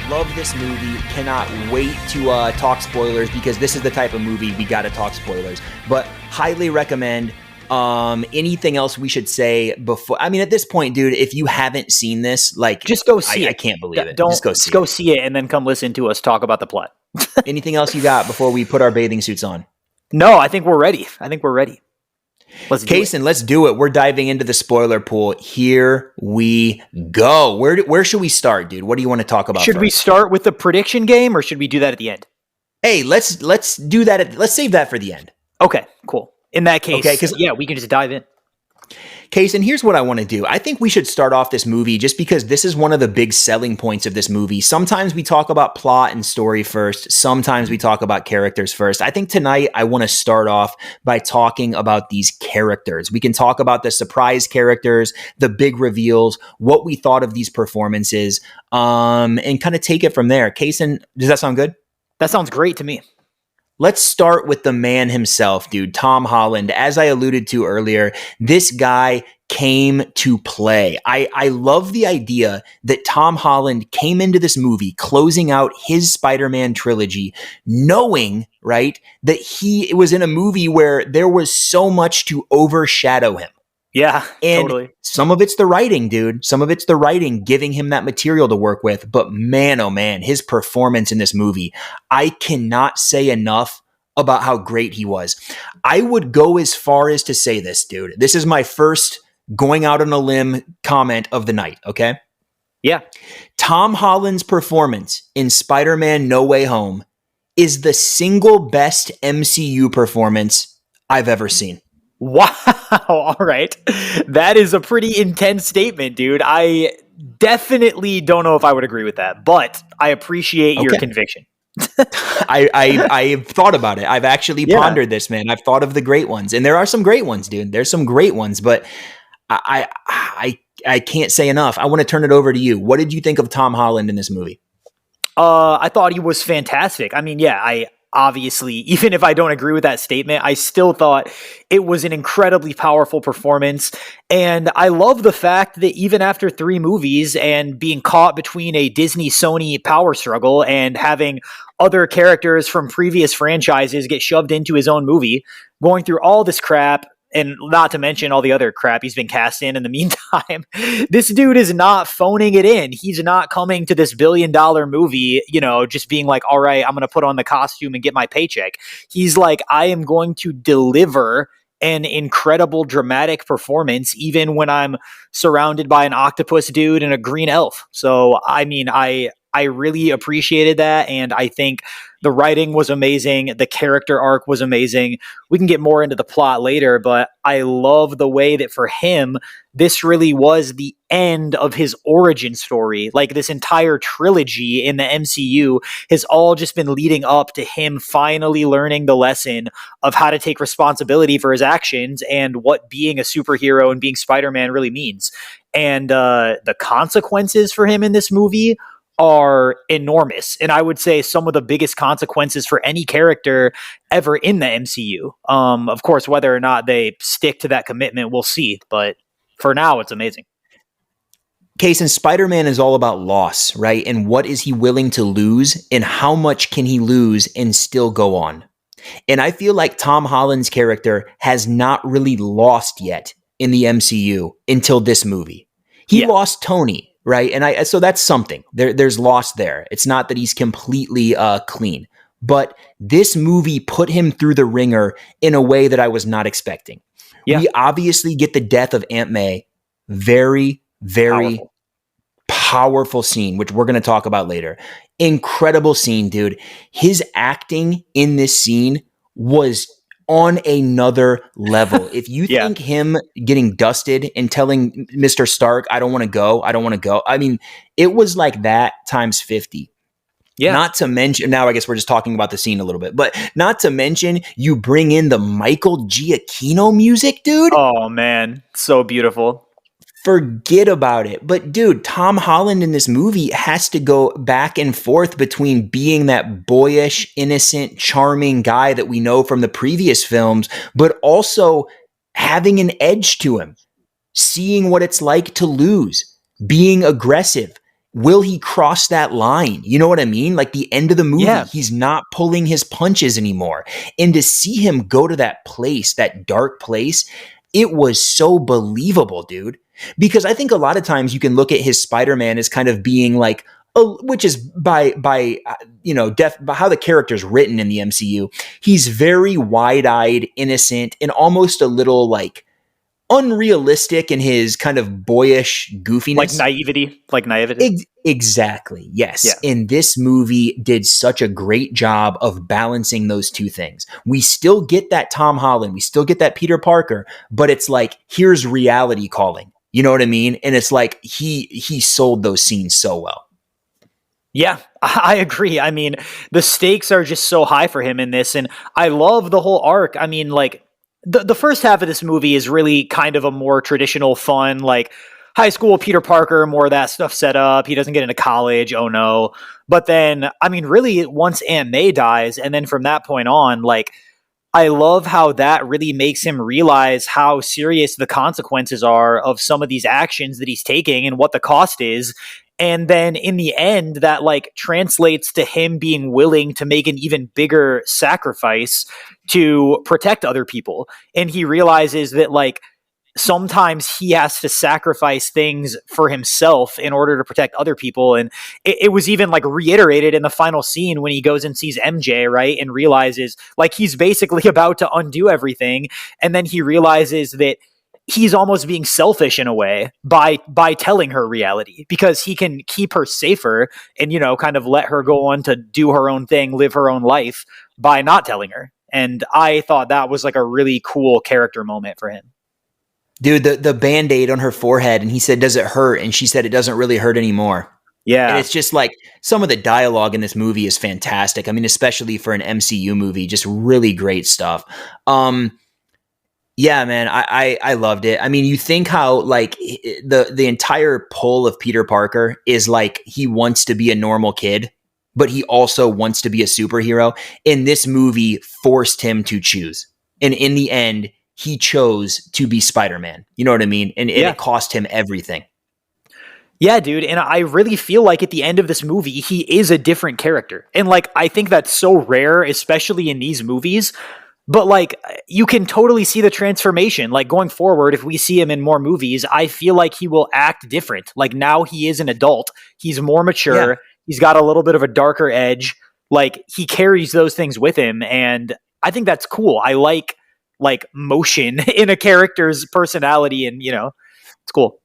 Love this movie. Cannot wait to talk spoilers because this is the type of movie we got to talk spoilers. But highly recommend. Anything else we should say before? I mean, at this point, dude, if you haven't seen this, like, just go see it. I can't believe it. Just go see it and then come listen to us talk about the plot. Anything else you got before we put our bathing suits on? No, I think we're ready. Kaysen, let's do it. We're diving into the spoiler pool. Here we go. Where should we start, dude? What do you want to talk about? Should we start with the prediction game or should we do that at the end? Hey, let's do that. Let's save that for the end. Okay, cool. In that case, we can just dive in. Kaysen, here's what I want to do. I think we should start off this movie just because this is one of the big selling points of this movie. Sometimes we talk about plot and story first. Sometimes we talk about characters first. I think tonight I want to start off by talking about these characters. We can talk about the surprise characters, the big reveals, what we thought of these performances, and kind of take it from there. Kaysen, does that sound good? That sounds great to me. Let's start with the man himself, dude, Tom Holland. As I alluded to earlier, this guy came to play. I love the idea that Tom Holland came into this movie closing out his Spider-Man trilogy, knowing, right, that he was in a movie where there was so much to overshadow him. Yeah, and totally. Some of it's the writing, dude. Some of it's the writing giving him that material to work with. But man, oh man, his performance in this movie, I cannot say enough about how great he was. I would go as far as to say this, dude. This is my first going out on a limb comment of the night, okay? Yeah. Tom Holland's performance in Spider-Man No Way Home is the single best MCU performance I've ever seen. Wow. All right. That is a pretty intense statement, dude. I definitely don't know if I would agree with that, but I appreciate your conviction. I've thought about it. I've actually pondered this, man. I've thought of the great ones, and there are some great ones, dude. There's some great ones, but I can't say enough. I want to turn it over to you. What did you think of Tom Holland in this movie? I thought he was fantastic. I mean, I obviously, even if I don't agree with that statement, I still thought it was an incredibly powerful performance. And I love the fact that even after 3 movies and being caught between a Disney-Sony power struggle and having other characters from previous franchises get shoved into his own movie, going through all this crap, and not to mention all the other crap he's been cast in the meantime, this dude is not phoning it in. He's not coming to this $1 billion movie, just being like, all right, I'm going to put on the costume and get my paycheck. He's like, I am going to deliver an incredible dramatic performance, even when I'm surrounded by an octopus dude and a green elf. So, I mean, I really appreciated that, and I think the writing was amazing. The character arc was amazing. We can get more into the plot later, but I love the way that for him, this really was the end of his origin story. Like, this entire trilogy in the MCU has all just been leading up to him finally learning the lesson of how to take responsibility for his actions and what being a superhero and being Spider-Man really means. And the consequences for him in this movie are enormous. And I would say some of the biggest consequences for any character ever in the MCU. Of course, whether or not they stick to that commitment, we'll see. But for now, it's amazing. Kaysen, Spider-Man is all about loss, right? And what is he willing to lose and how much can he lose and still go on? And I feel like Tom Holland's character has not really lost yet in the MCU until this movie. He lost Tony, right? And so that's something. There's loss there. It's not that he's completely clean. But this movie put him through the ringer in a way that I was not expecting. Yeah. We obviously get the death of Aunt May. Very, very powerful scene, which we're going to talk about later. Incredible scene, dude. His acting in this scene was on another level. If you think him getting dusted and telling Mr. Stark, I don't want to go. I mean, it was like that times 50. Yeah. Not to mention, now I guess we're just talking about the scene a little bit, but not to mention you bring in the Michael Giacchino music, dude. Oh man, so beautiful. Forget about it. But dude, Tom Holland in this movie has to go back and forth between being that boyish, innocent, charming guy that we know from the previous films, but also having an edge to him, seeing what it's like to lose, being aggressive, will he cross that line? You know what I mean? Like the end of the movie, Yeah. he's not pulling his punches anymore. And to see him go to that place, that dark place, it was so believable, dude. Because I think a lot of times you can look at his Spider-Man as kind of being like, which is by by how the character's written in the MCU. He's very wide-eyed, innocent, and almost a little like unrealistic in his kind of boyish goofiness. Like naivety. Exactly. Yes. Yeah. And this movie did such a great job of balancing those two things. We still get that Tom Holland, we still get that Peter Parker, but it's like, here's reality calling. You know what I mean? And it's like he sold those scenes so well. Yeah, I agree. I mean, the stakes are just so high for him in this, and I love the whole arc. I mean, like the first half of this movie is really kind of a more traditional, fun, like high school Peter Parker, more of that stuff set up. He doesn't get into college. Oh no. But then, I mean, really, once Aunt May dies, and then from that point on, like, I love how that really makes him realize how serious the consequences are of some of these actions that he's taking and what the cost is. And then in the end, that like translates to him being willing to make an even bigger sacrifice to protect other people. And he realizes that like sometimes he has to sacrifice things for himself in order to protect other people. And it was even like reiterated in the final scene when he goes and sees MJ, right? And realizes like he's basically about to undo everything. And then he realizes that he's almost being selfish in a way by telling her reality, because he can keep her safer and, you know, kind of let her go on to do her own thing, live her own life by not telling her. And I thought that was like a really cool character moment for him. Dude, the Band-Aid on her forehead, and he said, does it hurt? And she said, it doesn't really hurt anymore. Yeah. And it's just like some of the dialogue in this movie is fantastic. I mean, especially for an MCU movie, just really great stuff. Yeah, man, I loved it. I mean, you think how like the entire pull of Peter Parker is like he wants to be a normal kid, but he also wants to be a superhero. And this movie forced him to choose. And in the end, he chose to be Spider-Man. You know what I mean? And it cost him everything. Yeah, dude. And I really feel like at the end of this movie, he is a different character. And like, I think that's so rare, especially in these movies. But like, you can totally see the transformation. Like going forward, if we see him in more movies, I feel like he will act different. Like now he is an adult. He's more mature. Yeah. He's got a little bit of a darker edge. Like he carries those things with him. And I think that's cool. I like motion in a character's personality, and you know, it's cool.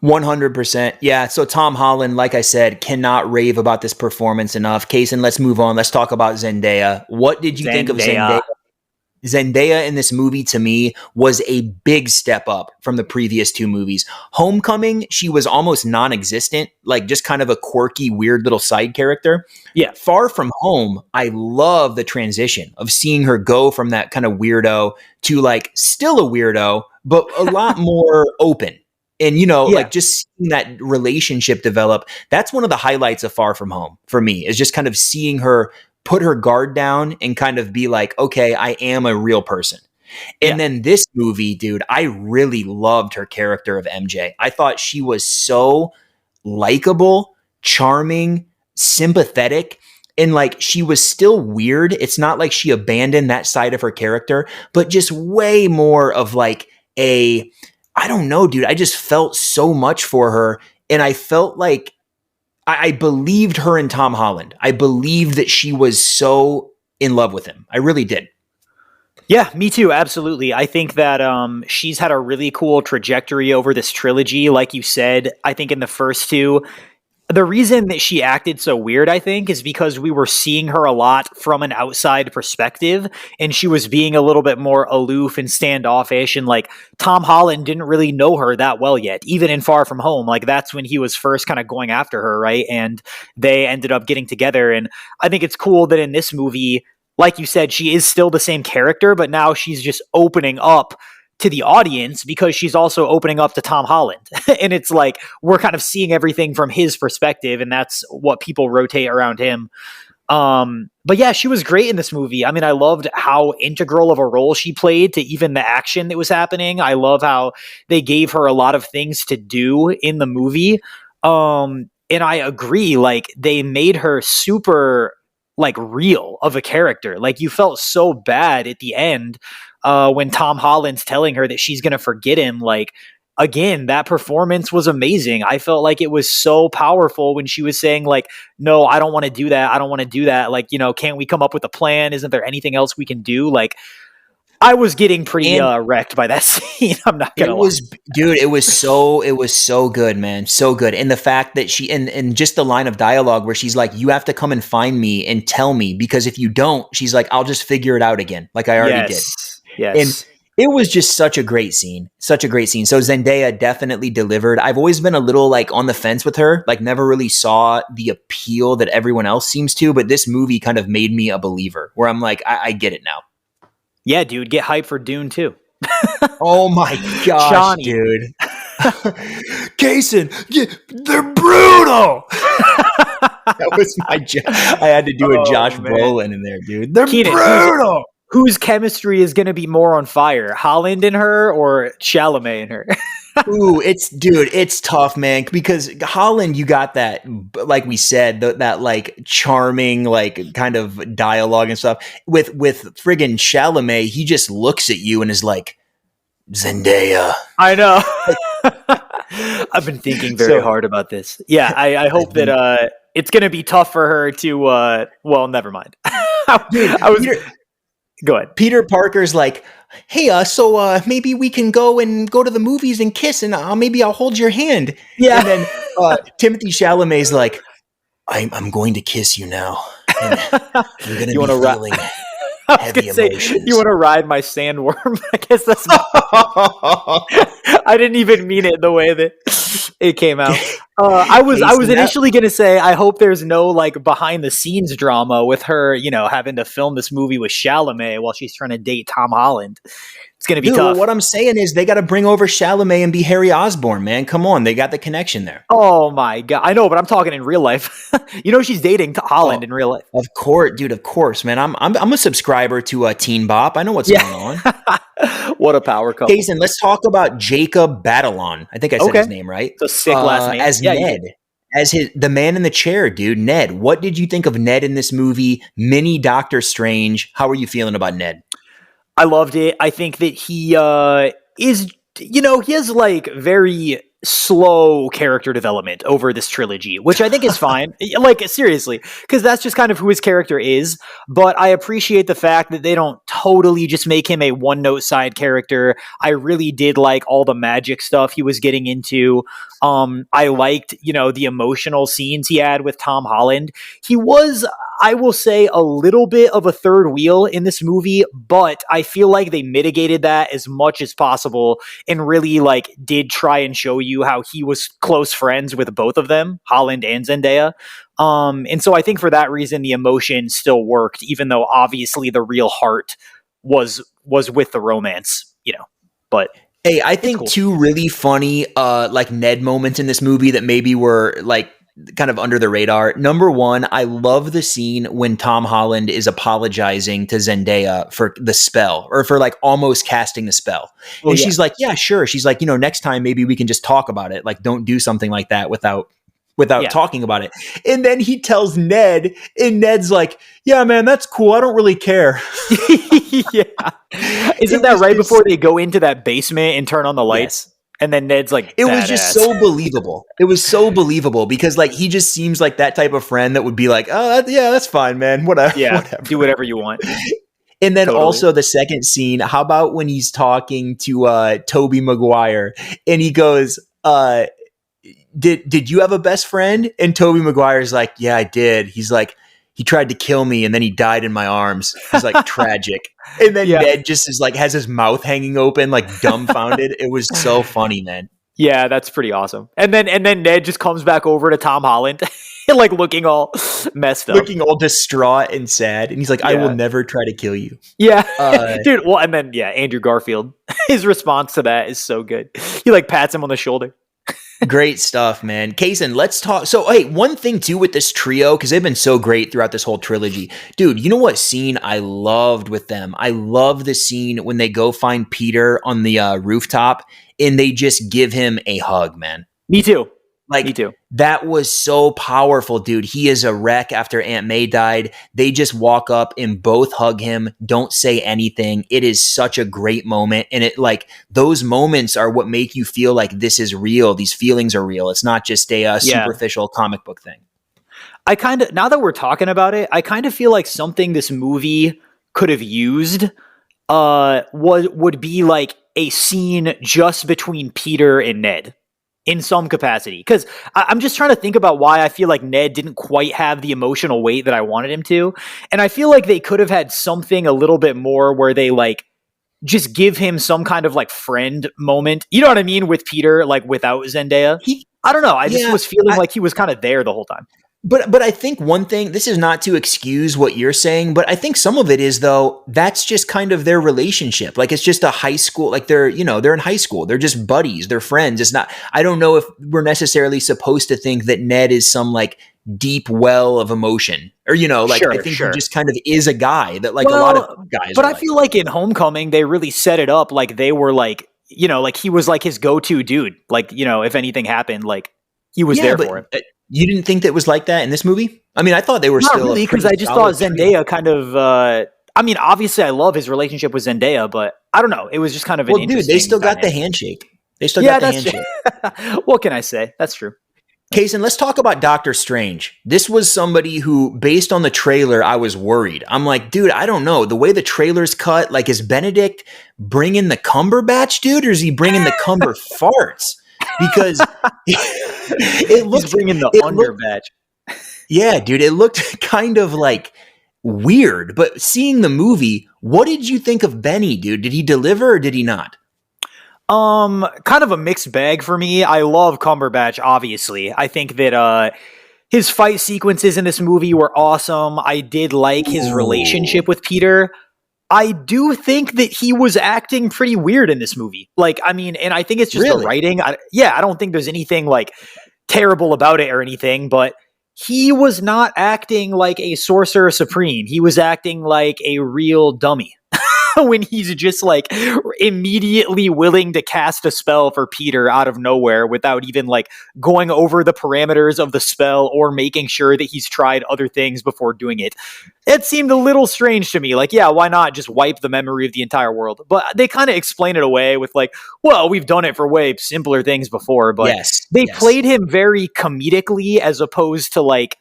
100%. Yeah. So Tom Holland, like I said, cannot rave about this performance enough. Kaysen, let's move on. Let's talk about Zendaya. What did you think of Zendaya? Zendaya in this movie, to me, was a big step up from the previous two movies. Homecoming, she was almost non-existent, like just kind of a quirky, weird little side character. Yeah. Far From Home, I love the transition of seeing her go from that kind of weirdo to like still a weirdo, but a lot more open. And, you know, like just seeing that relationship develop, that's one of the highlights of Far From Home for me, is just kind of seeing her put her guard down and kind of be like, okay, I am a real person. And then this movie, dude, I really loved her character of MJ. I thought she was so likable, charming, sympathetic, and like she was still weird. It's not like she abandoned that side of her character, but just way more of like I don't know, dude. I just felt so much for her. And I felt like I believed her and Tom Holland. I believed that she was so in love with him. I really did. Yeah, me too. Absolutely. I think that she's had a really cool trajectory over this trilogy. Like you said, I think in the first two, the reason that she acted so weird, I think, is because we were seeing her a lot from an outside perspective, and she was being a little bit more aloof and standoffish, and like Tom Holland didn't really know her that well yet, even in Far From Home. Like that's when he was first kind of going after her, right? And they ended up getting together, and I think it's cool that in this movie, like you said, she is still the same character, but now she's just opening up to the audience because she's also opening up to Tom Holland. And it's like, we're kind of seeing everything from his perspective, and that's what people rotate around him. But yeah, she was great in this movie. I mean, I loved how integral of a role she played to even the action that was happening. I love how they gave her a lot of things to do in the movie. and I agree, like they made her super like real of a character. Like you felt so bad at the end when Tom Holland's telling her that she's going to forget him. Like, again, that performance was amazing. I felt like it was so powerful when she was saying like, no, I don't want to do that. I don't want to do that. Like, can't we come up with a plan? Isn't there anything else we can do? Like, I was getting pretty wrecked by that scene. I'm not gonna lie. Dude, it was so good, man. So good. And the fact that she and just the line of dialogue where she's like, you have to come and find me and tell me, because if you don't, she's like, I'll just figure it out again. Like I already did. Yes. And it was just such a great scene. Such a great scene. So Zendaya definitely delivered. I've always been a little like on the fence with her, like never really saw the appeal that everyone else seems to, but this movie kind of made me a believer where I'm like, I get it now. Yeah, dude, get hyped for Dune too. Oh my gosh, Johnny. dude. Kason, they're brutal. That was I had to do a Josh Brolin in there, dude. They're Keenan, brutal. Whose chemistry is going to be more on fire? Holland and her or Chalamet and her? Ooh, it's tough, man, because Holland, you got that, like we said, that like charming, like kind of dialogue and stuff. With friggin' Chalamet, he just looks at you and is like, Zendaya. I know. I've been thinking very hard about this. Yeah, I hope that it's going to be tough for her to, well, never mind. Go ahead. Peter Parker's like, hey, so maybe we can go to the movies and kiss, and maybe I'll hold your hand. Yeah. And then Timothée Chalamet's like, I'm going to kiss you now. And I'm going to be feeling heavy emotions. You want to ride my sandworm? I guess that's not I didn't even mean it the way that it came out. I was initially going to say, I hope there's no like behind the scenes drama with her, having to film this movie with Chalamet while she's trying to date Tom Holland. It's going to be tough. Well, what I'm saying is they got to bring over Chalamet and be Harry Osborn, man. Come on. They got the connection there. Oh my God. I know, but I'm talking in real life. She's dating Holland in real life. Of course, dude. Of course, man. I'm a subscriber to Teen Bop. I know what's going on. What a power couple. Jason, let's talk about Jacob Batalon. I think I said his name right. It's a sick last name. As Ned. As the man in the chair, dude. Ned. What did you think of Ned in this movie? Mini Doctor Strange. How are you feeling about Ned? I loved it. I think that he is, he has like very slow character development over this trilogy, which I think is fine. Like, seriously, because that's just kind of who his character is. But I appreciate the fact that they don't totally just make him a one-note side character. I really did like all the magic stuff he was getting into. I liked, the emotional scenes he had with Tom Holland. He was, I will say, a little bit of a third wheel in this movie, but I feel like they mitigated that as much as possible and really like did try and show you how he was close friends with both of them, Holland and Zendaya. And so I think for that reason, the emotion still worked, even though obviously the real heart was with the romance, but hey, I think two really funny, like Ned moments in this movie that maybe were like kind of under the radar. Number one, I love the scene when Tom Holland is apologizing to Zendaya for the spell or for like almost casting the spell. And she's like, yeah, sure. She's like, next time maybe we can just talk about it. Like, don't do something like that without talking about it. And then he tells Ned, and Ned's like, yeah, man, that's cool. I don't really care. Yeah. Isn't that right before they go into that basement and turn on the lights? Yes. And then Ned's like, it was just so believable. It was so believable because like he just seems like that type of friend that would be like, oh, yeah, that's fine, man. Whatever. Do whatever you want. And then also the second scene, how about when he's talking to Tobey Maguire and he goes, did you have a best friend? And Tobey Maguire's like, yeah, I did. He's like, he tried to kill me and then he died in my arms. He's like tragic. And then Ned just is like, has his mouth hanging open, like dumbfounded. It was so funny, man. Yeah, that's pretty awesome. And then Ned just comes back over to Tom Holland, like looking all messed up. Looking all distraught and sad. And he's like, I will never try to kill you. Yeah. Dude, well, and then, Andrew Garfield, his response to that is so good. He like pats him on the shoulder. Great stuff, man. Kason, let's talk. So, hey, one thing too with this trio, because they've been so great throughout this whole trilogy. Dude, you know what scene I loved with them? I love the scene when they go find Peter on the rooftop and they just give him a hug, man. Me too. Me Like, too. that was so powerful, dude. He is a wreck after Aunt May died. They just walk up and both hug him, don't say anything. It is such a great moment. And it, like, those moments are what make you feel like this is real. These feelings are real. It's not just a Yeah. superficial comic book thing. I kind of, now that we're talking about it, I kind of feel like something this movie could have used would be like a scene just between Peter and Ned in some capacity. Because I'm just trying to think about why I feel like Ned didn't quite have the emotional weight that I wanted him to. And I feel like they could have had something a little bit more where they like just give him some kind of like friend moment. You know what I mean? With Peter, like without Zendaya. I don't know. I just was feeling like he was kind of there the whole time. But I think one thing, this is not to excuse what you're saying, but I think some of it is, though, that's just kind of their relationship. Like, it's just a high school, like they're in high school. They're just buddies. They're friends. It's not, I don't know if we're necessarily supposed to think that Ned is some like deep well of emotion, or, like, I think he just kind of is a guy that, like, a lot of guys But are I feel like in Homecoming, they really set it up like they were like, like he was like his go-to dude. Like, if anything happened, like he was there for him. You didn't think that it was like that in this movie? I mean, I thought they were not still really, because I just thought Zendaya kind of. I mean, obviously, I love his relationship with Zendaya, but I don't know. It was just kind of an interesting. Dude, they still got the handshake. They still got the handshake. What can I say? That's true. Kaysen, let's talk about Doctor Strange. This was somebody who, based on the trailer, I was worried. I'm like, dude, I don't know. The way the trailer's cut, like, is Benedict bringing the Cumberbatch, dude, or is he bringing the Cumber farts? Because it looks He's bringing the Underbatch. Yeah, dude, it looked kind of like weird. But seeing the movie, what did you think of Benny, dude? Did he deliver or did he not? Kind of a mixed bag for me. I love Cumberbatch, obviously. I think that his fight sequences in this movie were awesome. I did like his relationship with Peter. I do think that he was acting pretty weird in this movie. Like, I mean, and I think it's just the writing. I don't think there's anything like terrible about it or anything, but he was not acting like a sorcerer supreme. He was acting like a real dummy. When he's just like immediately willing to cast a spell for Peter out of nowhere without even like going over the parameters of the spell or making sure that he's tried other things before doing it. It seemed a little strange to me. Like, yeah, why not just wipe the memory of the entire world? But they kind of explain it away with like, well, we've done it for way simpler things before, but they played him very comedically as opposed to like,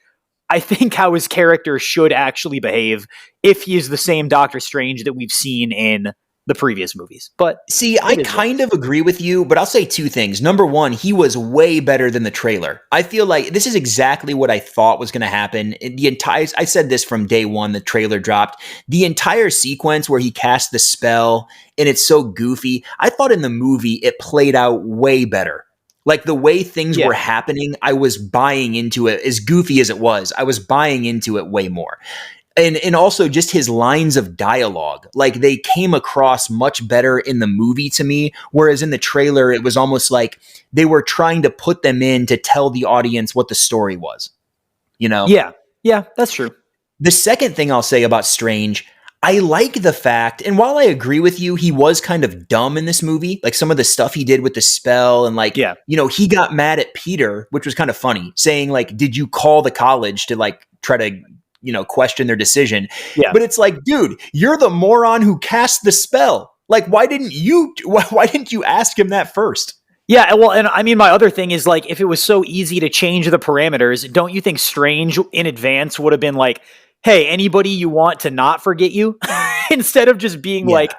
I think how his character should actually behave if he is the same Doctor Strange that we've seen in the previous movies. But see, I kind of agree with you, but I'll say two things. Number one, he was way better than the trailer. I feel like this is exactly what I thought was going to happen. I said this from day one, the trailer dropped. The entire sequence where he cast the spell and it's so goofy, I thought in the movie it played out way better. Like the way things were happening, I was buying into it. As goofy as it was, I was buying into it way more. And also just his lines of dialogue, like they came across much better in the movie to me. Whereas in the trailer, it was almost like they were trying to put them in to tell the audience what the story was, Yeah, that's true. The second thing I'll say about Strange, I like the fact, and while I agree with you, he was kind of dumb in this movie, like some of the stuff he did with the spell and like, he got mad at Peter, which was kind of funny, saying like, did you call the college to like try to, question their decision? Yeah. But it's like, dude, you're the moron who cast the spell. Like, why didn't you ask him that first? Yeah, well, and I mean, my other thing is like, if it was so easy to change the parameters, don't you think Strange in advance would have been like, hey, anybody you want to not forget you? Instead of just being like,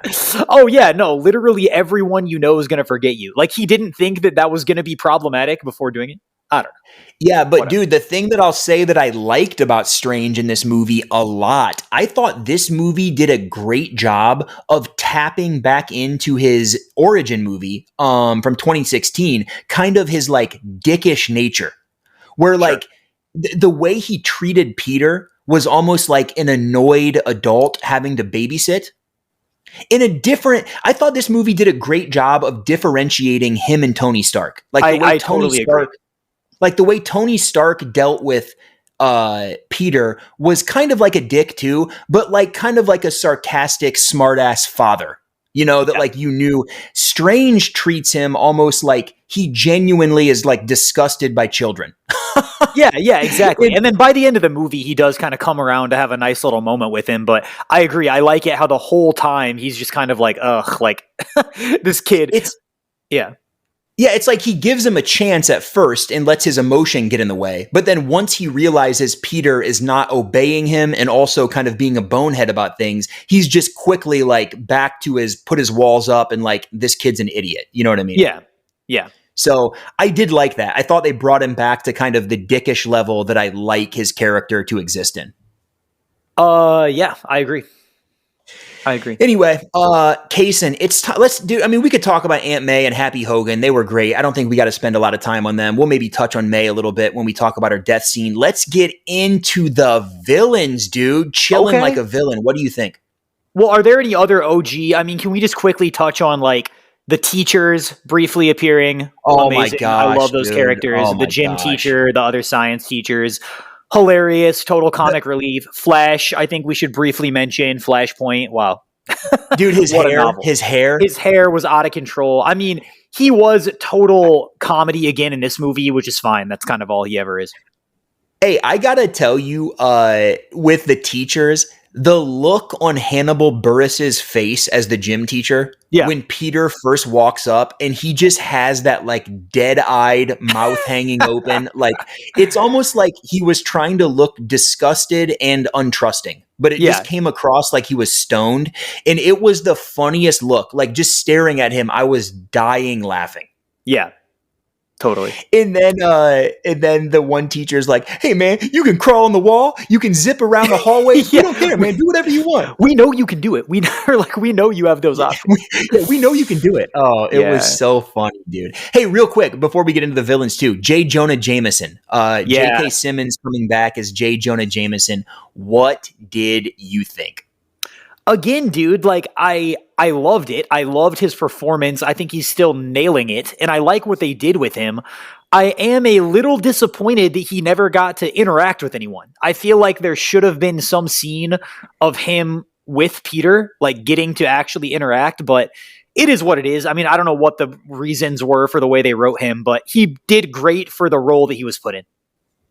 oh yeah, no, literally everyone you know is going to forget you. Like he didn't think that was going to be problematic before doing it. I don't know. Yeah, but dude, the thing that I'll say that I liked about Strange in this movie a lot, I thought this movie did a great job of tapping back into his origin movie from 2016, kind of his like dickish nature, where like the way he treated Peter was almost like an annoyed adult having to babysit. I thought this movie did a great job of differentiating him and Tony Stark. Like the way the way Tony Stark dealt with Peter was kind of like a dick too, but like kind of like a sarcastic, smartass father. that like you knew. Strange treats him almost like he genuinely is like disgusted by children. Yeah, exactly. And then by the end of the movie, he does kind of come around to have a nice little moment with him. But I agree. I like it how the whole time he's just kind of like, ugh, like this kid. Yeah, it's like he gives him a chance at first and lets his emotion get in the way. But then once he realizes Peter is not obeying him and also kind of being a bonehead about things, he's just quickly like back to put his walls up and like, this kid's an idiot. You know what I mean? Yeah. So I did like that. I thought they brought him back to kind of the dickish level that I like his character to exist in. Yeah, I agree. Anyway, Kaysen, let's do. I mean, we could talk about Aunt May and Happy Hogan. They were great. I don't think we got to spend a lot of time on them. We'll maybe touch on May a little bit when we talk about her death scene. Let's get into the villains, dude. Chilling like a villain. What do you think? Well, are there any other OG? I mean, can we just quickly touch on like the teachers briefly appearing? Oh Amazing. My gosh, I love those characters. The gym teacher, the other science teachers. Hilarious, total comic relief. Flash, I think we should briefly mention Flashpoint. Wow. Dude, his hair was out of control. I mean, he was total comedy again in this movie, which is fine. That's kind of all he ever is. Hey, I gotta tell you, with the teachers, the look on Hannibal Buress's face as the gym teacher, when Peter first walks up and he just has that like dead-eyed mouth hanging open, like it's almost like he was trying to look disgusted and untrusting, but it just came across like he was stoned, and it was the funniest look. Like just staring at him, I was dying laughing. Yeah. Totally. And then the one teacher's like, "Hey man, you can crawl on the wall, you can zip around the hallway. We don't care, man. Do whatever you want. We know you can do it. We know you have those options. we know you can do it." Oh, it was so funny, dude. Hey, real quick before we get into the villains too, J. Jonah Jameson, J.K. Simmons coming back as J. Jonah Jameson. What did you think? Again, dude, like I loved it. I loved his performance. I think he's still nailing it, and I like what they did with him. I am a little disappointed that he never got to interact with anyone. I feel like there should have been some scene of him with Peter, like getting to actually interact, but it is what it is. I mean, I don't know what the reasons were for the way they wrote him, but he did great for the role that he was put in,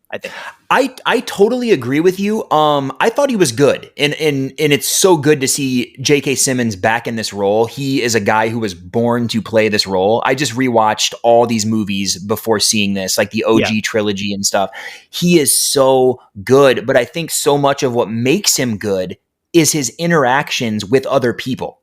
I think. I totally agree with you. I thought he was good, and it's so good to see J.K. Simmons back in this role. He is a guy who was born to play this role. I just rewatched all these movies before seeing this, like the OG trilogy and stuff. He is so good, but I think so much of what makes him good is his interactions with other people.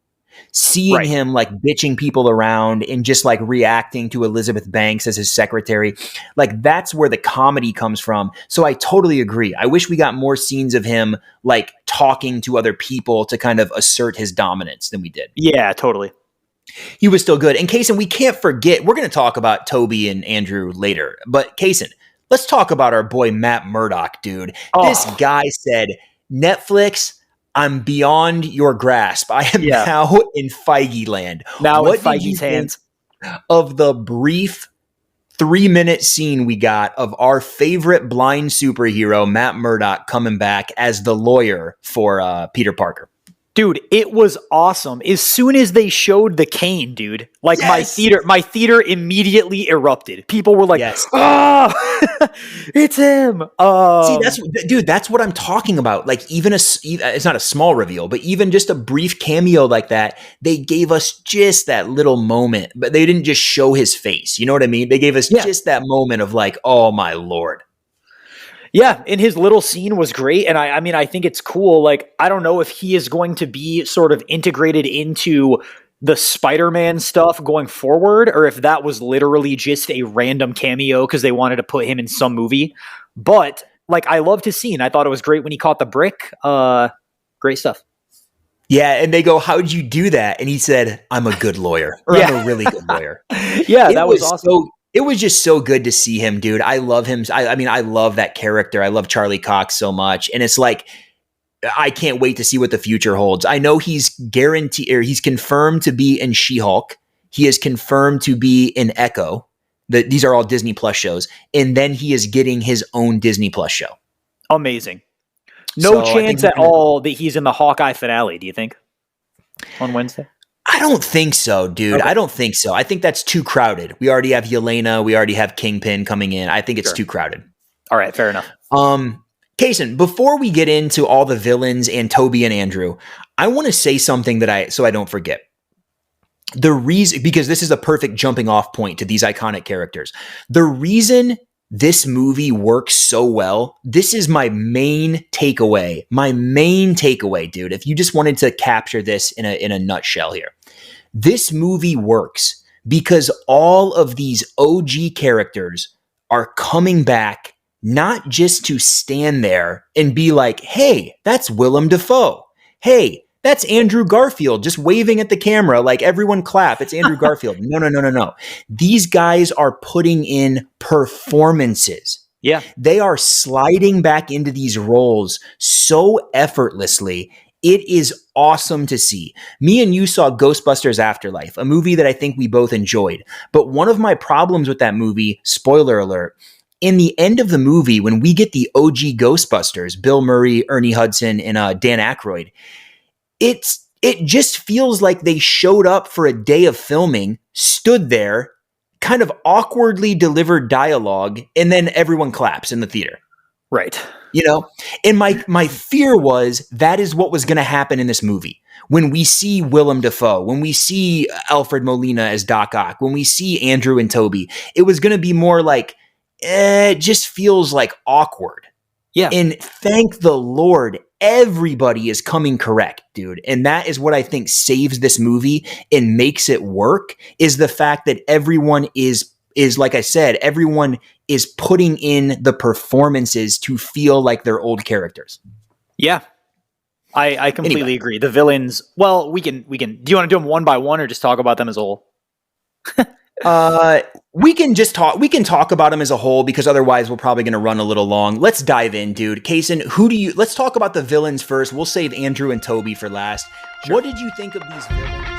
Seeing him like bitching people around and just like reacting to Elizabeth Banks as his secretary, like that's where the comedy comes from. So I totally agree. I wish we got more scenes of him like talking to other people to kind of assert his dominance than we did. Yeah, totally. He was still good. And Kaysen, we can't forget, we're going to talk about Toby and Andrew later, but Kaysen, let's talk about our boy Matt Murdock, dude. This guy said, "Netflix, I'm beyond your grasp. I am now in Feige land." Now in Feige's hands. Of the brief 3-minute scene we got of our favorite blind superhero, Matt Murdock, coming back as the lawyer for Peter Parker. Dude, it was awesome. As soon as they showed the cane, dude, like my theater immediately erupted. People were like, "Oh, it's him!" See, that's what I'm talking about. Like, it's not a small reveal, but even just a brief cameo like that, they gave us just that little moment. But they didn't just show his face. You know what I mean? They gave us just that moment of like, "Oh my Lord." Yeah, and his little scene was great, and I mean, I think it's cool. Like, I don't know if he is going to be sort of integrated into the Spider-Man stuff going forward, or if that was literally just a random cameo because they wanted to put him in some movie. But, like, I loved his scene. I thought it was great when he caught the brick. Great stuff. Yeah, and they go, "How'd you do that?" And he said, "I'm a good lawyer," or "I'm a really good lawyer." That was awesome. It was just so good to see him, dude. I love him. I mean, I love that character. I love Charlie Cox so much. And it's like, I can't wait to see what the future holds. I know he's he's confirmed to be in She-Hulk. He is confirmed to be in Echo. These are all Disney Plus shows. And then he is getting his own Disney Plus show. Amazing. No chance at all that he's in the Hawkeye finale, do you think? On Wednesday? I don't think so, dude. Okay. I don't think so. I think that's too crowded. We already have Yelena. We already have Kingpin coming in. I think it's too crowded. All right, fair enough. Kaysen, before we get into all the villains and Toby and Andrew, I want to say something so I don't forget. The reason, because this is a perfect jumping off point to these iconic characters. The reason this movie works so well, this is my main takeaway. My main takeaway, dude. If you just wanted to capture this in a nutshell here. This movie works because all of these OG characters are coming back, not just to stand there and be like, hey, that's Willem Dafoe. Hey, that's Andrew Garfield just waving at the camera like everyone clap. It's Andrew Garfield. No. These guys are putting in performances. Yeah. They are sliding back into these roles so effortlessly. It is awesome to see. Me and you saw Ghostbusters Afterlife, a movie that I think we both enjoyed. But one of my problems with that movie, spoiler alert, in the end of the movie, when we get the OG Ghostbusters, Bill Murray, Ernie Hudson, and Dan Aykroyd, it just feels like they showed up for a day of filming, stood there, kind of awkwardly delivered dialogue, and then everyone claps in the theater. Right. You know? And my fear was that is what was going to happen in this movie. When we see Willem Dafoe, when we see Alfred Molina as Doc Ock, when we see Andrew and Toby, it was going to be more like, it just feels like awkward. Yeah. And thank the Lord, everybody is coming correct, dude. And that is what I think saves this movie and makes it work, is the fact that everyone is like I said, everyone is putting in the performances to feel like they're old characters. Yeah. I completely agree. The villains, well, we can, do you want to do them one by one or just talk about them as a whole? We can talk about them as a whole, because otherwise we're probably going to run a little long. Let's dive in, dude. Kaysen, let's talk about the villains first. We'll save Andrew and Toby for last. Sure. What did you think of these villains?